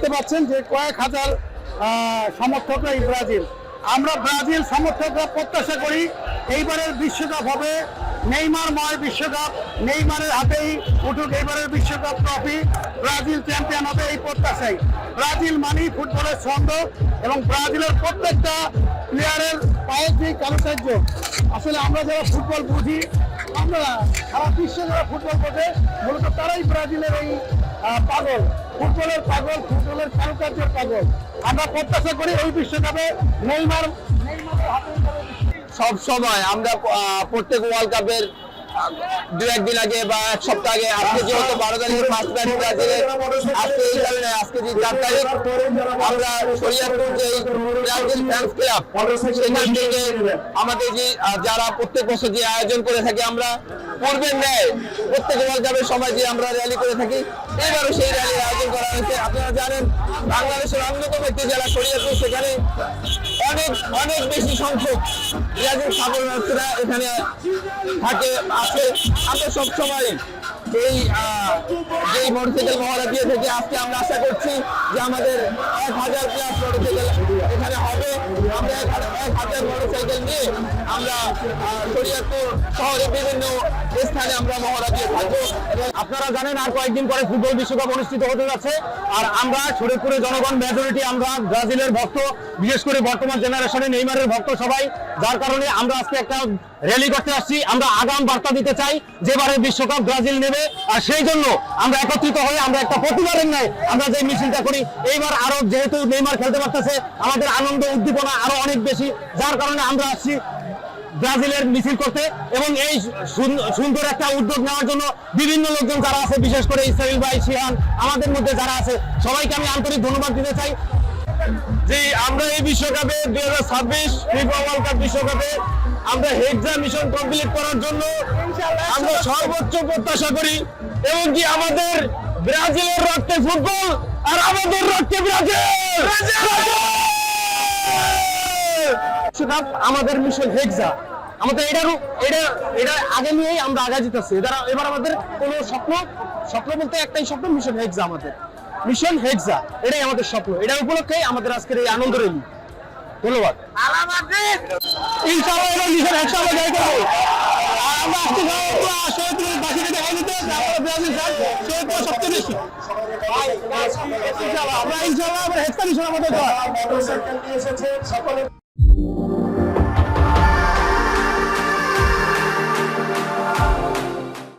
দেখতে পাচ্ছেন যে কয়েক হাজার সমর্থকরা এই ব্রাজিল। আমরা ব্রাজিল সমর্থকরা প্রত্যাশা করি এইবারের বিশ্বকাপ হবে নেইমারময় বিশ্বকাপ, নেইমারের হাতেই উঠুক এইবারের বিশ্বকাপ ট্রফি, ব্রাজিল চ্যাম্পিয়ন হবে এই প্রত্যাশাই। ব্রাজিল মানেই ফুটবলের ছন্দ এবং ব্রাজিলের প্রত্যেকটা প্লেয়ারের পায়ের যে কারুকার্য, আসলে আমরা যারা ফুটবল বুঝি, আমরা সারা বিশ্বে যারা ফুটবল বোঝে মূলত তারাই ব্রাজিলের এই পাগল, ফুটবলের পাগল, ফুটবলের কারুকার্যের পাগল। আমরা প্রত্যাশা করি এই বিশ্বকাপে নেইমারের হাতে সব সময় আমরা প্রত্যেক ওয়ার্ল্ড কাপের দু একদিন আগে বা এক সপ্তাহ আগে, আজকে যেহেতু 12 তারিখে ফার্স্ট ম্যাচ ব্রাজিলের, আজকে এই কারণে আজকে যে 4 তারিখ আমরা শরীয়তপুর যে ব্রাজিল ফ্যান্স ক্লাব সেখান থেকে আমাদের যে যারা প্রত্যেক বছর যে আয়োজন করে থাকি আমরা পূর্বের ন্যায় প্রত্যেক ওয়ার্ল্ড কাপের সময় যে আমরা র্যালি করে থাকি, এবারও সেই র্যালির আয়োজন করা হয়েছে। আপনারা জানেন বাংলাদেশের অন্যতম একটি জেলা শরীয়তপুর, সেখানে অনেক অনেক বেশি সংখ্যক ব্রাজিল সাপোর্টাররা এখানে থাকে আছে। আমরা সবসময় এই যেই মোটরসাইকেল মহড়া দিয়ে থেকে আজকে আমরা আশা করছি যে আমাদের 1000 প্লাস মোটরসাইকেল এখানে হবে। আমরা 1000 মোটরসাইকেল নিয়ে আমরা শরীয়তপুর শহরে বিভিন্ন স্থানে আমরা মহড়া দিয়ে থাকবো। আপনারা জানেন আর কয়েকদিন পরে ফুটবল বিশ্বকাপ অনুষ্ঠিত হতে যাচ্ছে, আর আমরা শরীয়তপুরের জনগণ মেজরিটি আমরা ব্রাজিলের ভক্ত, বিশেষ করে বর্তমান জেনারেশনে নেইমারের ভক্ত সবাই, যার কারণে আমরা আজকে একটা র্যালি করতে আসছি। আমরা আগাম বার্তা দিতে চাই যেবারে বিশ্বকাপ ব্রাজিল নেবে, আর সেই জন্য আমরা একত্রিত হয়ে আমরা একটা প্রতিবারের ন্যায় আমরা যে মিছিলটা করি, এইবার আরো যেহেতু নেইমার খেলতে পারতেছে আমাদের আনন্দ উদ্দীপনা আরো অনেক বেশি, যার কারণে আমরা আসছি ব্রাজিলের মিছিল করতে। এবং এই সুন্দর একটা উদ্যোগ নেওয়ার জন্য বিভিন্ন লোকজন যারা আছে, বিশেষ করে ইসরাইল ভাই, শিহান, আমাদের মধ্যে যারা আছে সবাইকে আমি আন্তরিক ধন্যবাদ দিতে চাই। যে আমরা এই বিশ্বকাপে 2026 ফিফা ওয়ার্ল্ড কাপ বিশ্বকাপে আমরা হেক্সা মিশন কমপ্লিট করার জন্য আমরা সর্বোচ্চ প্রত্যাশা করি, এবং কি আমাদের ব্রাজিলের রক্তে ফুটবল আর আমাদের রক্তে ব্রাজিল। বিশ্বকাপ আমাদের মিশন হেক্সা, আমাদের এটা আগে নিয়েই আমরা আগে জিতেছি। এবার আমাদের কোনো স্বপ্ন বলতে একটাই স্বপ্ন, মিশন হেক্সা। আমাদের মিশন হেক্সা, এটাই আমাদের স্বপ্ন। এটার উপলক্ষে আমাদের আজকের এই আনন্দ র্যালি। ধন্যবাদ। ইনশাআল্লাহ এবার মিশন হেক্সা আমরা জয় করবো। আর আমরা আজকে শরীয়তপুরের বাসীকে দেখাই দিতে আমরা ব্রাজিল ফ্যান, শরীয়তপুর সবচেয়ে বেশি। আমরা ইনশাআল্লাহ হেক্সা মিশন আমাদের জয়।